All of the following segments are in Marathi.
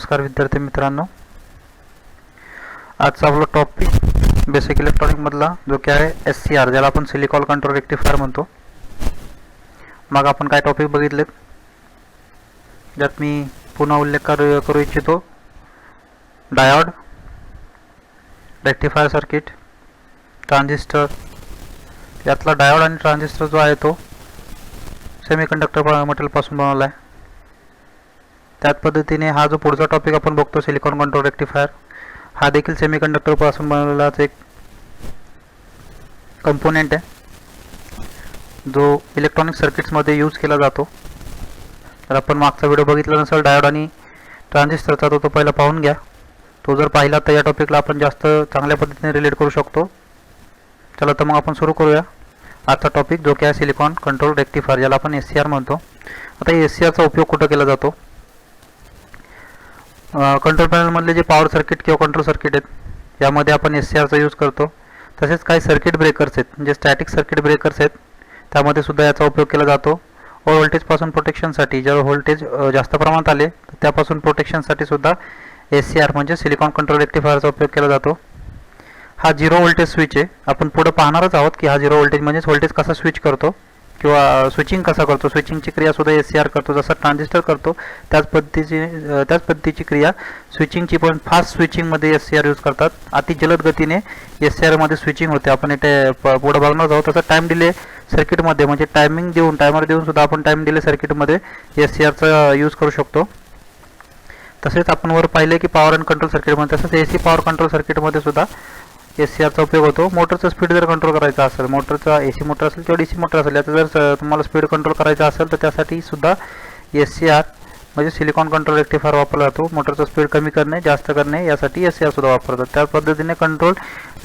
नमस्कार विद्यार्थी मित्रांनो, आजचा आपला टॉपिक बेसिक इलेक्ट्रॉनिक मधला जो की आहे SCR, ज्याला आपण सिलिकॉन कंट्रोल रेक्टिफायर म्हणतो. मग आपण काय टॉपिक बघितलेत ज्यात मी पुन्हा उल्लेख करू इच्छितो. Diode, rectifier circuit, transistor. यातला डायोड आणि ट्रान्झिस्टर जो आहे तो सेमीकंडक्टर मटेरियल पासून बनवला आहे. त्याच पद्धतीने हा जो पुढचा टॉपिक आपण बघतो सिलिकॉन कंट्रोल रेक्टिफायर, हा देखील सेमीकंडक्टर पासून बनवलेला एक कंपोनेंट आहे जो इलेक्ट्रॉनिक सर्किट्स मध्ये यूज केला जातो. तर आपण मागचा व्हिडिओ बघितला नसेल डायोड आणि ट्रान्झिस्टरचा, तो पहिला पाहून घ्या. तो जर पाहिला तर या टॉपिकला आपण जास्त चांगल्या पद्धतीने रिलेट करू शकतो. चला तर मग आपण सुरू करूया आजचा टॉपिक, जो की आहे सिलिकॉन कंट्रोल रेक्टिफायर, ज्याला आपण SCR म्हणतो. आता SCR चा उपयोग कुठे केला जातो? कंट्रोल पॅनल मधले जे पॉवर सर्किट किंवा कंट्रोल सर्किट आहेत यामध्ये आपण SCR चा यूज करतो. तसेच काही सर्किट ब्रेकर्स आहेत, जे स्टॅटिक सर्किट ब्रेकर्स आहेत, त्यामध्ये सुद्धा याचा उपयोग केला जातो. लो व्होल्टेज पासून प्रोटेक्शनसाठी, जर व्होल्टेज जास्त प्रमाणात आले तर त्यापासून प्रोटेक्शनसाठी सुद्धा SCR म्हणजे सिलिकॉन कंट्रोल रेक्टिफायरचा उपयोग केला जातो. हा 0 व्होल्टेज स्विच आहे. आपण पुढे पाहणारच आहोत की हा 0 व्होल्टेज म्हणजे व्होल्टेज कसा स्विच करतो किंवा स्विचिंग कसा करतो. स्विचिंगची क्रिया सुद्धा SCR करतो, जसं ट्रान्झिस्टर करतो त्याच पद्धतीची क्रिया स्विचिंगची पण फास्ट स्विचिंगमध्ये SCR यूज करतात. अति जलद गतीने SCR मध्ये स्विचिंग होते. आपण इथे पुढे बघणार आहोत. तसं टाइम डिले सर्किटमध्ये म्हणजे टायमिंग देऊन, टायमर देऊन सुद्धा आपण टाइम डिले सर्किटमध्ये SCR चा यूज करू शकतो. तसेच आपण वर पाहिले की पॉवर अँड कंट्रोल सर्किटमध्ये, तसंच AC पॉवर कंट्रोल सर्किटमध्ये सुद्धा SCR चा उपयोग होतो. मोटरचा स्पीड जर कंट्रोल करायचा असेल, मोटरचा AC मोटर असेल किंवा DC मोटर असेल, याचा जर तुम्हाला स्पीड कंट्रोल करायचा असेल तर त्यासाठी सुद्धा SCR म्हणजे सिलिकॉन कंट्रोल रेक्टिफायर वापरला जातो. मोटरचा स्पीड कमी करणे, जास्त करणे यासाठी SCR सुद्धा वापरतात. त्याच पद्धतीने control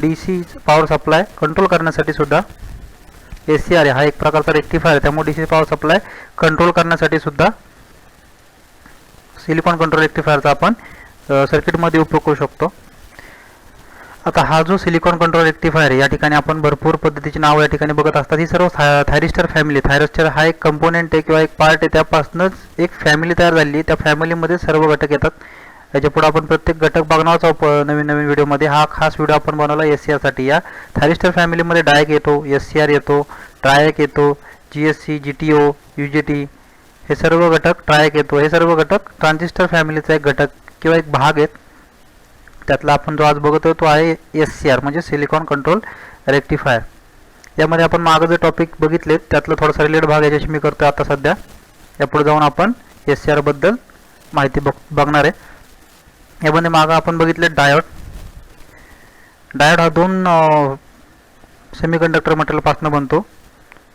DC power supply control करण्यासाठी सुद्धा SCR हा एक प्रकारचा रेक्टिफायर, त्यामुळे DC पॉवर सप्लाय कंट्रोल करण्यासाठी सुद्धा सिलिकॉन कंट्रोल रेक्टिफायरचा आपण सर्किटमध्ये उपयोग करू शकतो. आता हा जो सिलिकॉन कंट्रोल रेक्टिफायर आहे, या ठिकाणी आपण भरपूर पद्धतीची नाव या ठिकाणी बघत असतात. ही सर्व थायरिस्टर फॅमिली, थायरिस्टर हा एक कंपोनेंट आहे किंवा एक पार्ट आहे, त्यापासूनच एक फॅमिली तयार झाली. त्या फॅमिलीमध्ये सर्व घटक येतात. याच्यापुढे आपण प्रत्येक घटक बघणार आहोत नवीन व्हिडिओमध्ये. हा खास व्हिडिओ आपण बनवला SCR साठी. या थायरिस्टर फॅमिलीमध्ये डायक येतो, SCR येतो, ट्रायक येतो, GSC, GTO, UJT हे सर्व घटक, ट्रायक येतो. हे सर्व घटक ट्रान्झिस्टर फॅमिलीचा एक घटक किंवा एक भाग आहेत. त्यातला आपण जो आज बघतोय तो आहे SCR म्हणजे सिलिकॉन कंट्रोल रेक्टिफायर. यामध्ये आपण मागे जे टॉपिक बघितले त्यातला थोडासा रिलेट भाग याच्याशी मी करतोय आता सध्या. यापुढे जाऊन आपण SCR बद्दल माहिती बघणार आहे. यामध्ये मागे आपण बघितले डायोड. डायोड हा 2 सेमीकंडक्टर मटेरियल पासून बनतो.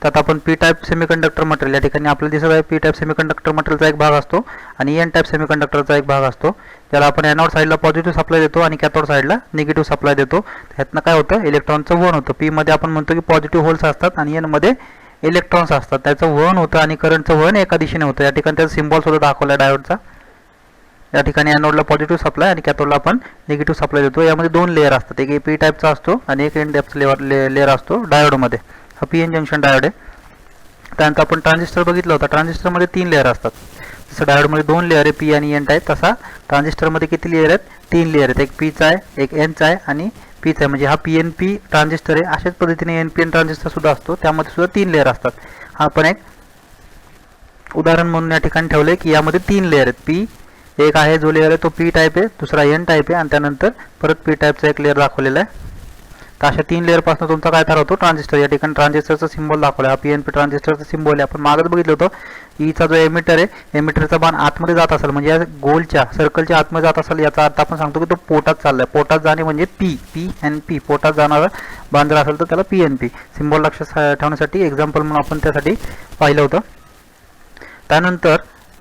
त्यात आपण P टाईप सेमीकंडक्टर मटेरियल, या ठिकाणी आपल्याला दिसत आहे P टाईप सेमीकंडक्टर मटेरियलचा एक भाग असतो आणि N टाईप सेमीकंडक्टरचा एक भाग असतो. ज्याला आपण एनोड साईडला पॉझिटिव्ह सप्लाय देतो आणि कॅथोड साईडला निगेटिव्ह सप्लाय देतो. ह्यातनं काय होतं, इलेक्ट्रॉनचं वहन होतं. P मध्ये आपण म्हणतो की पॉझिटिव्ह होल्स असतात आणि N मध्ये इलेक्ट्रॉन्स असतात. त्याचं वहन होतं आणि करंटचं वहन एका दिशेने होतं. या ठिकाणी त्याचा सिम्बॉल सुद्धा दाखवला आहे डायोडचा. या ठिकाणी एनोडला पॉझिटिव्ह सप्लाय आणि कॅथोडला आपण निगेटिव्ह सप्लाय देतो. यामध्ये 2 लेअर असतात, एक P टाईपचा असतो आणि एक N टाईपचा लेअर असतो डायोडमध्ये. हा PN जंक्शन डायोड आहे. त्यानंतर आपण ट्रान्झिस्टर बघितला होता. ट्रान्झिस्टरमध्ये 3 लेअर असतात. जसं डायोडमध्ये 2 लेअर आहे, P आणि N टाईप, तसा ट्रान्झिस्टरमध्ये किती लेअर आहेत? 3 लेअर आहेत. एक P चा आहे, एक N चा आहे आणि P चा आहे. म्हणजे हा PNP ट्रान्झिस्टर आहे. अशाच पद्धतीने NPN ट्रान्झिस्टर सुद्धा असतो, त्यामध्ये सुद्धा 3 लेअर असतात. हा आपण एक उदाहरण म्हणून या ठिकाणी ठेवले की यामध्ये 3 लेअर आहेत. P एक आहे जो लेअर आहे तो P टाईप आहे, दुसरा N टाईप आहे आणि त्यानंतर परत P टाईपचा एक लेअर दाखवलेला आहे. तर अशा 3 लेअर पासून तुमचा काय तयार होतो? ट्रान्झिस्टर. या ठिकाणी ट्रान्झिस्टरचा सिम्बॉल दाखवला. हा PNP ट्रान्झिस्टरचा सिम्बॉल आहे. आपण मागच बघितलं होतं E चा जो एमिटर आहे, एमिटरचा बाण आतमध्ये जात असेल म्हणजे या गोलच्या सर्कलच्या आतमध्ये जात असेल, याचा अर्थ आपण सांगतो की तो पोटात चाललाय. पोटात जाणे म्हणजे PNP, पोटात जाणारा बाण जर असेल तर त्याला PNP. सिम्बॉल लक्षात ठेवण्यासाठी एक्झाम्पल म्हणून आपण त्यासाठी पाहिलं होतं. त्यानंतर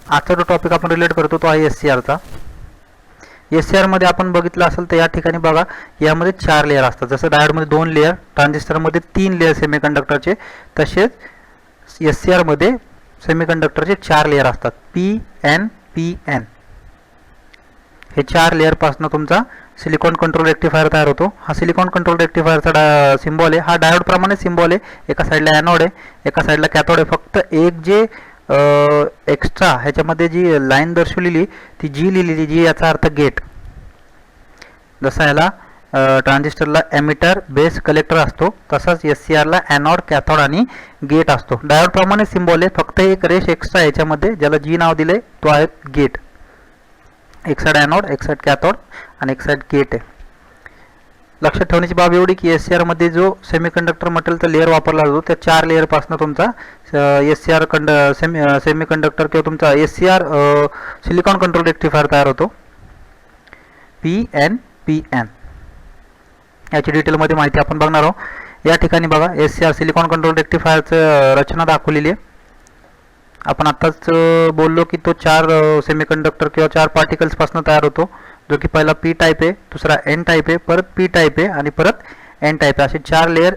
आजचा जो टॉपिक आपण रिलेट करतो तो आहे SCR चा. SCR मध्ये आपण बघितलं असेल तर या ठिकाणी बघा, यामध्ये 4 लेअर असतात. जसं डायोडमध्ये 2 लेअर, ट्रान्झिस्टरमध्ये 3 लेअर सेमीकंडक्टरचे, तसेच SCR मध्ये सेमीकंडक्टरचे 4 लेअर असतात. PN PN हे 4 लेअर पासून तुमचा सिलिकॉन कंट्रोल रेक्टिफायर तयार होतो. हा सिलिकॉन कंट्रोल रेक्टिफायरचा सिम्बॉल आहे. हा डायोड प्रमाणे सिम्बॉल आहे. एका साईडला एनोड आहे, एका साईडला कॅथोड आहे. फक्त एक जे एक्स्ट्रा ह्याच्यामध्ये जी लाईन दर्शवलेली ती जी लिहिलेली जी याचा अर्थ गेट. जसा ह्याला ट्रान्झिस्टरला एमिटर बेस कलेक्टर असतो तसाच SCRला ॲनोड कॅथोड आणि गेट असतो. डायोड प्रमाणे सिम्बॉल आहे, फक्त एक रेष एक्स्ट्रा याच्यामध्ये ज्याला जी नाव दिले तो आहे गेट. एक साइड ॲनोड, एक साइड कॅथोड आणि एक साइड गेट आहे. लक्षात ठेवण्याची बाब एवढी की SCR मध्ये जो सेमीकंडक्टर मटेरियलचा लेअर वापरला जातो त्या 4 लेअरपासून तुमचा SCR सेमीकंडक्टर किंवा तुमचा SCR सिलिकॉन कंट्रोल रेक्टिफायर तयार होतो. PNPN याची डिटेलमध्ये माहिती आपण बघणार आहोत. या ठिकाणी बघा SCR सिलिकॉन कंट्रोल रेक्टिफायरचं रचना दाखवलेली आहे. आपण आत्ताच बोललो की तो 4 सेमीकंडक्टर किंवा 4 पार्टिकल्स पासून तयार होतो, जो की पहिला P टाईप आहे, दुसरा N टाईप आहे, परत P टाईप आहे आणि परत N टाईप आहे. असे 4 लेअर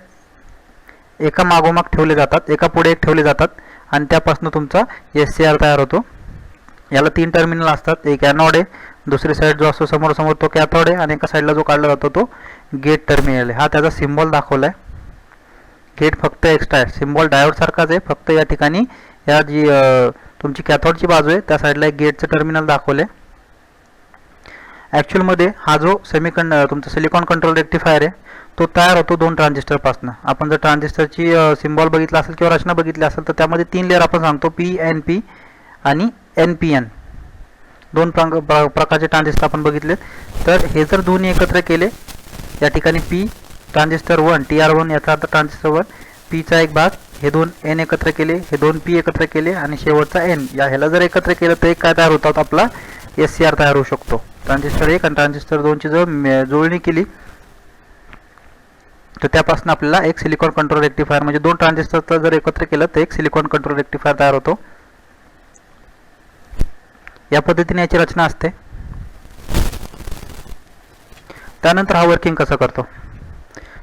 एका मागोमाग ठेवले जातात, एका पुढे एक ठेवले जातात आणि त्यापासून तुमचा SCR तयार होतो. याला 3 टर्मिनल असतात. एक ॲनोड आहे, दुसरी साईड जो असतो समोर समोर तो कॅथोड आहे आणि एका साईडला जो काढला जातो तो गेट टर्मिनल आहे. हा त्याचा सिम्बॉल दाखवला आहे. गेट फक्त एक्स्ट्रा आहे, सिम्बॉल डायोड सारखाच आहे, फक्त या ठिकाणी या जी तुमची कॅथोडची बाजू आहे त्या साईडला एक गेटचं टर्मिनल दाखवले. ॲक्च्युअलमध्ये हा जो तुमचा सिलिकॉन कंट्रोल रेक्टिफायर आहे तो तयार होतो 2 ट्रान्झिस्टरपासून. आपण जर ट्रान्झिस्टरची सिम्बॉल बघितला असेल किंवा रचना बघितली असेल तर त्यामध्ये 3 लेअर आपण सांगतो, PNP आणि NPN. 2 प्रकारचे ट्रान्झिस्टर आपण बघितलेत. तर हे जर दोन्ही एकत्र केले, या ठिकाणी P ट्रान्झिस्टर 1 TR1 याचा अर्थ ट्रान्झिस्टर 1, P चा एक भाग, हे 2 N एकत्र केले, हे 2 P एकत्र केले आणि शेवटचा N, या ह्याला जर एकत्र केलं तर एक काय तयार होतात, आपला SCR तयार होऊ शकतो. ट्रान्झिस्टर 1 आणि ट्रान्झिस्टर 2 ची जर जुळणी केली तर त्यापासून आपल्याला एक सिलिकॉन कंट्रोल रेक्टिफायर म्हणजे 2 ट्रान्झिस्टर जर एकत्र केलं तर एक सिलिकॉन कंट्रोल रेक्टिफायर तयार होतो. या पद्धतीने याची रचना असते. त्यानंतर हा वर्किंग कसं करतो.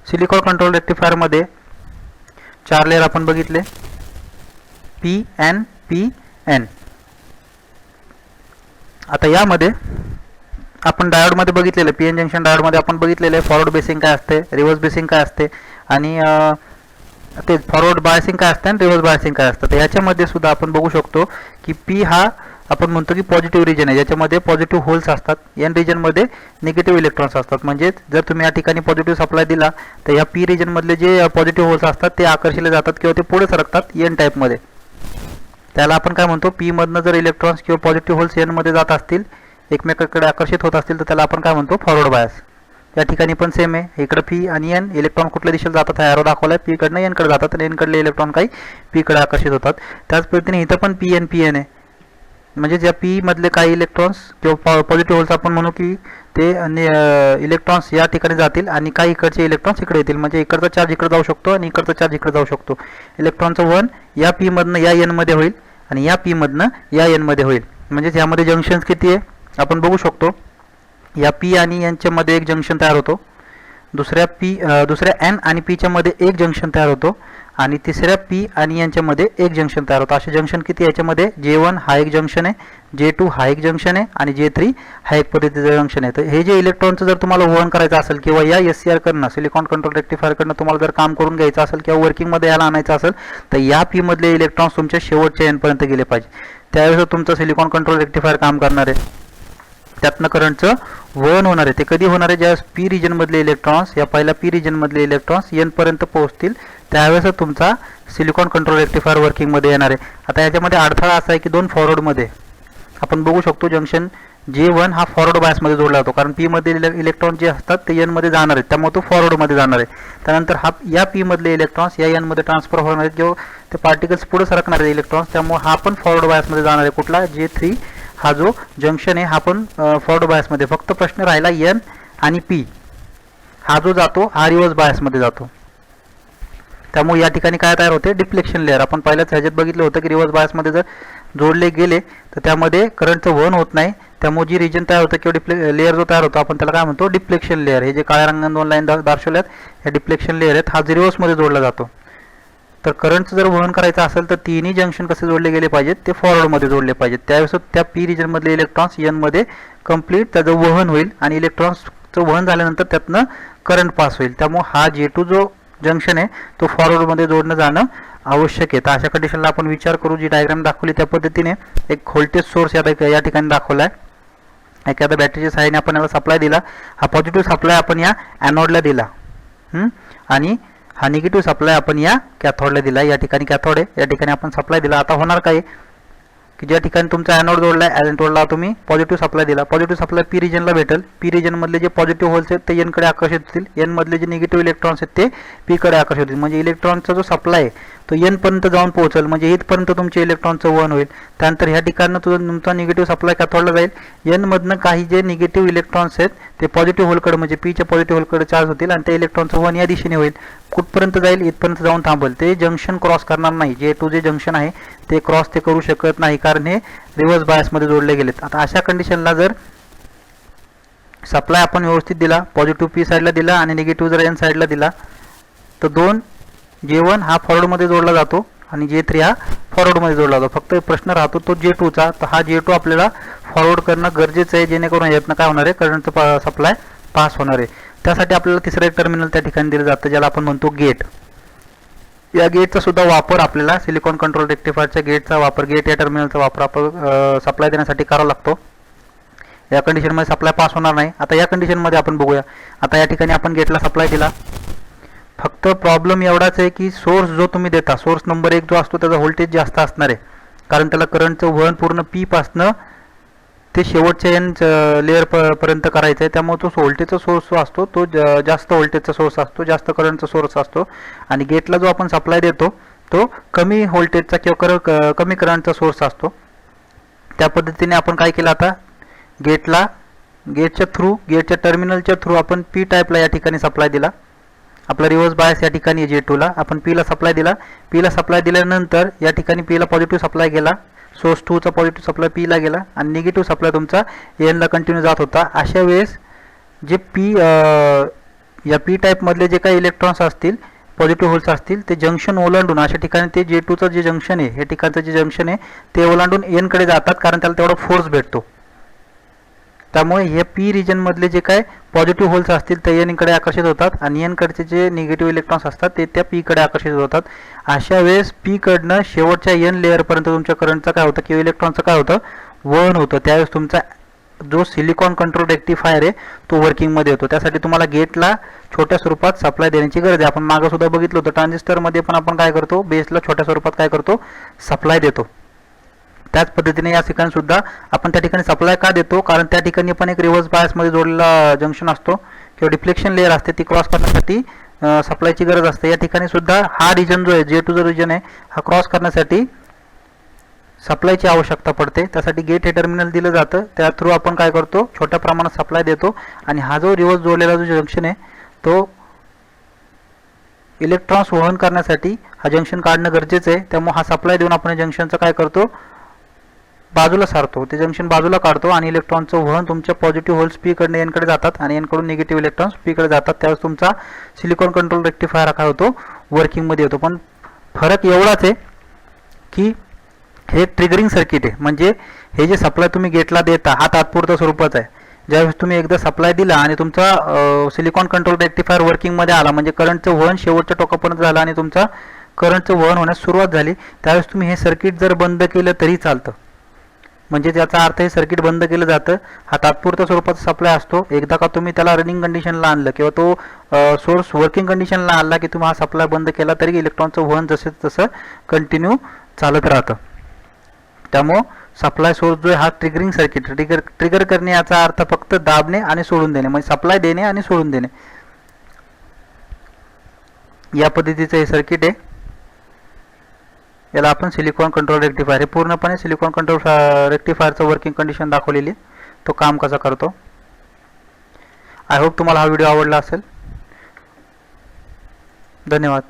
सिलिकॉन कंट्रोल रेक्टिफायर मध्ये 4 लेअर आपण बघितले, PNPN. आता यामध्ये आपण डायोडमध्ये बघितलेलं PN जंक्शन डायोडमध्ये आपण बघितलेलं फॉरवर्ड बेसिंग काय असते, रिव्हर्स बेसिंग काय असते आणि ते फॉरवर्ड बायसिंग काय असते आणि रिव्हर्स बायसिंग काय असतं. तर याच्यामध्ये सुद्धा आपण बघू शकतो की P हा आपण म्हणतो की पॉझिटिव्ह रिजन आहे, ज्याच्यामध्ये पॉझिटिव्ह होल्स असतात. N रिजनमध्ये निगेटिव्ह इलेक्ट्रॉन्स असतात. म्हणजे जर तुम्ही या ठिकाणी पॉझिटिव्ह सप्लाय दिला तर या P रिजनमधले जे पॉझिटिव्ह होल्स असतात ते आकर्षिले जातात किंवा ते पुढे सरकतात N टाईपमध्ये. त्याला आपण काय म्हणतो, P मधनं जर इलेक्ट्रॉन्स किंवा पॉझिटिव्ह होल्स N मध्ये जात असतील, एकमेकांकडे आकर्षित होत असतील तर त्याला आपण काय म्हणतो, फॉरवर्ड बायस. या ठिकाणी पण सेम आहे, इकडे P आणि N इलेक्ट्रॉन कुठल्या दिशेला जातात हा एरो दाखवलाय, P कडनं N कडे जातात आणि N कडले इलेक्ट्रॉन काही P कडे आकर्षित होतात. त्याच पद्धतीने इथं पण PNPN आहे, म्हणजे ज्या P मधले काही इलेक्ट्रॉन्स किंवा पॉझिटिव्ह होल्स आपण म्हणू की ते इलेक्ट्रॉन्स या ठिकाणी जातील आणि काही इकडचे इलेक्ट्रॉन्स इकडे येतील. म्हणजे इकडचा चार्ज इकडे जाऊ शकतो आणि इकडचा चार्ज इकडे जाऊ शकतो. इलेक्ट्रॉनचं वन या P मधनं या N मध्ये होईल आणि या P मधनं या N मध्ये होईल. म्हणजेच यामध्ये जंक्शन्स किती आहे आपण बघू शकतो. या P आणि N च्या मध्ये एक जंक्शन तयार होतो, दुसऱ्या N आणि P च्या मध्ये एक जंक्शन तयार होतो आणि तिसऱ्या P आणि N च्या मध्ये एक जंक्शन तयार होतं. असे जंक्शन किती याच्यामध्ये, J1 हा एक जंक्शन आहे, J2 हा एक जंक्शन आहे आणि J3 हा एक पद्धतीचं जंक्शन आहे. तर हे जे इलेक्ट्रॉनचं जर तुम्हाला वहन करायचं असेल किंवा या SCR कडनं सिलिकॉन कंट्रोल रेक्टिफायर कडनं तुम्हाला जर काम करून घ्यायचं असेल किंवा वर्किंगमध्ये याला आणायचं असेल तर या P मधले इलेक्ट्रॉन्स तुमच्या शेवटच्या N पर्यंत गेले पाहिजे. त्यावेळेस तुमचं सिलिकॉन कंट्रोल रेक्टिफायर काम करणार आहे. त्यातनं करंटचं वहन होणार आहे. ते कधी होणार आहे, ज्यावेळेस P रिजनमधले इलेक्ट्रॉन्स या पहिल्या P रिजनमधले इलेक्ट्रॉन्स N पर्यंत पोहोचतील त्यावेळेस तुमचा सिलिकॉन कंट्रोल रेक्टिफायर वर्किंगमध्ये येणार आहे. आता याच्यामध्ये अडथळा असा आहे की 2 फॉरवर्डमध्ये आपण बघू शकतो जंक्शन J1 हा फॉरवर्ड बायसमध्ये जोडला जातो, कारण P मध्ये इलेक्ट्रॉन जे असतात ते N मध्ये जाणार आहेत, त्यामुळे तो फॉरवर्डमध्ये जाणार आहे. त्यानंतर या P मधले इलेक्ट्रॉन्स या N मध्ये ट्रान्सफर होणार आहेत किंवा ते पार्टिकल्स पुढे सरकणार आहेत इलेक्ट्रॉन्स, त्यामुळे हा पण फॉरवर्ड बायसमध्ये जाणार आहे. कुठला, J3 हा जो जंक्शन आहे हा पण फॉरवर्ड बायसमध्ये. फक्त प्रश्न राहिला N आणि P हा जो जातो हा रिव्हर्स बायसमध्ये जातो. त्यामुळे या ठिकाणी काय तयार होते, डिफ्लेक्शन लेअर. आपण पहिल्याच ह्याच्यात बघितलं होतं की रिव्हर्स बायसमध्ये जर जोडले गेले तर त्यामध्ये करंटचं वहन होत नाही, त्यामुळे जी रिजन तयार होतं किंवा लेअर जो तयार होतो आपण त्याला काय म्हणतो, डिफ्लेक्शन लेअर. हे जे काळ्या रंगाने 2 लाईन दर्शवल्यात ह्या डिफ्लेक्शन लेअर आहेत, हा रिव्हर्समध्ये जोडला जातो. तर करंटचं जर वहन करायचं असेल तर तिन्ही जंक्शन कसे जोडले गेले पाहिजेत, ते फॉरवर्डमध्ये जोडले पाहिजेत. त्यावेळेस त्या P रिजनमधले इलेक्ट्रॉन्स N मध्ये कंप्लीट त्याचं वहन होईल आणि इलेक्ट्रॉन्सचं वहन झाल्यानंतर त्यातनं करंट पास होईल. त्यामुळे हा J2 जो जंक्शन आहे तो फॉरवर्डमध्ये जोडणं जाणं आवश्यक आहे. तर अशा कंडिशनला आपण विचार करू, जी डायग्राम दाखवली त्या पद्धतीने एक व्होल्टेज सोर्स या ठिकाणी दाखवला आहे. एखाद्या बॅटरीच्या सहाय्याने आपण याला सप्लाय दिला. हा पॉझिटिव्ह सप्लाय आपण या ॲनोडला दिला आणि हा निगेटिव्ह सप्लाय आपण या कॅथोडला दिला. या ठिकाणी कॅथोड आहे, या ठिकाणी आपण सप्लाय दिला. आता होणार काय की ज्या ठिकाणी तुमचा ॲनोड जोडला आहे, ॲनोडला तुम्ही पॉझिटिव्ह सप्लाय दिला. पॉझिटिव्ह सप्लाय पी रिजनला भेटेल. पी रिजनमधले जे पॉझिटिव्ह होल्स आहेत ते एनकडे आकर्षित होतील. एनमधले जे निगेटिव्ह इलेक्ट्रॉन्स आहेत ते पीकडे आकर्षित होतील. म्हणजे इलेक्ट्रॉनचा जो सप्लाय आहे तो एनपर्यंत जाऊन पोहोचेल, म्हणजे इथपर्यंत तुमचे इलेक्ट्रॉनचं वहन होईल. त्यानंतर ह्या ठिकाणी तुमचा निगेटिव्ह सप्लाय कॅथोडला जाईल. एनमधनं काही जे निगेटिव्ह इलेक्ट्रॉन्स आहेत ते पॉझिटिव्ह होलकडे म्हणजे पीच्या पॉझिटिव्ह होलकडे चार्ज होतील आणि त्या इलेक्ट्रॉनचं वहन या दिशेने होईल. कुठपर्यंत जाईल? इथपर्यंत जाऊन थांबेल. ते जंक्शन क्रॉस करणार नाही. जे टू जे जंक्शन आहे ते क्रॉस ते करू शकत नाही, कारण हे रिव्हर्स बायसमध्ये जोडले गेलेत. आता अशा कंडिशनला जर सप्लाय आपण व्यवस्थित दिला, पॉझिटिव्ह पी साईडला दिला आणि निगेटिव्ह जर एन साईडला दिला, तर J1 हा फॉरवर्डमध्ये जोडला जातो आणि J3 हा फॉरवर्डमध्ये जोडला जातो. फक्त प्रश्न राहतो तो J2चा. तर हा J2 आपल्याला फॉरवर्ड करणं गरजेचं आहे, जेणेकरून यातनं काय होणार आहे, करंटचं सप्लाय पास होणार आहे. त्यासाठी आपल्याला तिसरं एक टर्मिनल त्या ठिकाणी दिलं जातं, ज्याला आपण म्हणतो गेट. या गेटचा सुद्धा वापर आपल्याला सिलिकॉन कंट्रोल रेक्टिफायरच्या गेटचा वापर, गेट या टर्मिनलचा वापर आपण सप्लाय देण्यासाठी करावा लागतो. या कंडिशनमध्ये सप्लाय पास होणार नाही. आता या कंडिशनमध्ये आपण बघूया. आता या ठिकाणी आपण गेटला सप्लाय दिला. फक्त प्रॉब्लेम एवढाच आहे की सोर्स जो तुम्ही देता, सोर्स नंबर 1 जो असतो त्याचा व्होल्टेज जास्त असणार आहे, कारण त्याला करंटचं वहन पूर्ण पी पासनं ते शेवटच्या एन लेअर पर्यंत करायचं आहे. त्यामुळे तो व्होल्टेजचा सोर्स जो असतो तो जास्त व्होल्टेजचा सोर्स असतो, जास्त करंटचा सोर्स असतो. आणि गेटला जो आपण सप्लाय देतो तो कमी व्होल्टेजचा किंवा कमी करंटचा सोर्स असतो. त्या पद्धतीने आपण काय केलं, आता गेटच्या टर्मिनलच्या थ्रू आपण पी टाईपला या ठिकाणी सप्लाय दिला. आपला रिव्हर्स बायस या ठिकाणी J2ला आपण पीला सप्लाय दिला. पीला सप्लाय दिल्यानंतर या ठिकाणी पीला पॉझिटिव्ह सप्लाय गेला, सोर्स 2चा पॉझिटिव्ह सप्लाय पीला गेला आणि निगेटिव्ह सप्लाय तुमचा एनला कंटिन्यू जात होता. अशा वेळेस जे या पी टाईपमधले जे काही इलेक्ट्रॉन्स असतील, पॉझिटिव्ह होल्स असतील, ते जंक्शन ओलांडून अशा ठिकाणी ते J2चं जे जंक्शन आहे, हे ठिकाणचं जे जंक्शन आहे ते ओलांडून एनकडे जातात, कारण त्याला तेवढा फोर्स भेटतो. त्यामुळे हे पी रिजनमधले जे काय पॉझिटिव्ह होल्स असतील ते एनकडे आकर्षित होतात आणि एनकडचे जे निगेटिव्ह इलेक्ट्रॉन्स असतात ते त्या पीकडे आकर्षित होतात. अशा वेळेस पीकडनं शेवटच्या एन लेअरपर्यंत तुमच्या करंटचं काय होतं किंवा इलेक्ट्रॉनचं काय होतं, वहन होतं. त्यावेळेस तुमचा जो सिलिकॉन कंट्रोल रेक्टिफायर आहे तो वर्किंगमध्ये येतो. त्यासाठी तुम्हाला गेटला छोट्या स्वरूपात सप्लाय देण्याची गरज आहे. आपण मागं सुद्धा बघितलं होतं, ट्रान्झिस्टरमध्ये पण आपण काय करतो, बेसला छोट्या स्वरूपात काय करतो, सप्लाय देतो. त्याच पद्धतीने या ठिकाणी सुद्धा आपण त्या ठिकाणी सप्लाय का देतो, कारण त्या ठिकाणी पण एक रिव्हर्स बायसमध्ये जोडलेला जंक्शन असतो किंवा डिफ्लेक्शन लेअर असते, ती क्रॉस करण्यासाठी सप्लायची गरज असते. या ठिकाणी सुद्धा हा रिजन जो आहे, J2 जो रिजन आहे, हा क्रॉस करण्यासाठी सप्लायची आवश्यकता पडते. त्यासाठी गेट हे टर्मिनल दिलं जातं, त्या थ्रू आपण काय करतो, छोट्या प्रमाणात सप्लाय देतो. आणि हा जो रिव्हर्स जोडलेला जो जंक्शन आहे तो इलेक्ट्रॉन्स वहन करण्यासाठी हा जंक्शन काढणं गरजेचं आहे. त्यामुळे हा सप्लाय देऊन आपण जंक्शनचं काय करतो, बाजूला सारतो. ते जंक्शन बाजूला काढतो आणि इलेक्ट्रॉनचं वहन तुमच्या पॉझिटिव्ह होल्स पीकडे एनकडे जातात आणि एनकडून निगेटिव्ह इलेक्ट्रॉन्स पीकडे जातात. त्यावेळेस तुमचा सिलिकॉन कंट्रोल रेक्टिफायर काय होतो, वर्किंगमध्ये येतो. पण फरक एवढाच आहे की हे ट्रिगरिंग सर्किट आहे, म्हणजे हे जे सप्लाय तुम्ही गेटला देता हा तात्पुरता स्वरूपाचा आहे. ज्यावेळेस तुम्ही एकदा सप्लाय दिला आणि तुमचा सिलिकॉन कंट्रोल रेक्टिफायर वर्किंगमध्ये आला, म्हणजे करंटचं वहन शेवटच्या टोकापर्यंत झालं आणि तुमचा करंटचं वहन होण्यास सुरुवात झाली, त्यावेळेस तुम्ही हे सर्किट जर बंद केलं तरी चालतं. म्हणजे त्याचा अर्थ हे सर्किट बंद केलं जातं. हा तात्पुरता स्वरूपाचा सप्लाय असतो. एकदा का तुम्ही त्याला रनिंग कंडिशनला आणलं किंवा तो सोर्स वर्किंग कंडिशनला आणला की तुम्ही हा सप्लाय बंद केला तरी इलेक्ट्रॉनचं वहन जसे तसं कंटिन्यू चालत राहतं. त्यामुळं सप्लाय सोर्स जो आहे हा ट्रिगरिंग सर्किट, ट्रिगर करणे याचा अर्थ फक्त दाबणे आणि सोडून देणे, म्हणजे सप्लाय देणे आणि सोडून देणे, या पद्धतीचं हे सर्किट आहे. याला आपण सिलिकॉन कंट्रोल रेक्टिफायर, हे पूर्णपणे सिलिकॉन कंट्रोल रेक्टिफायरचं वर्किंग कंडिशन दाखवलेली, तो काम कसा करतो. आय होप तुम्हाला हा व्हिडिओ आवडला असेल. धन्यवाद.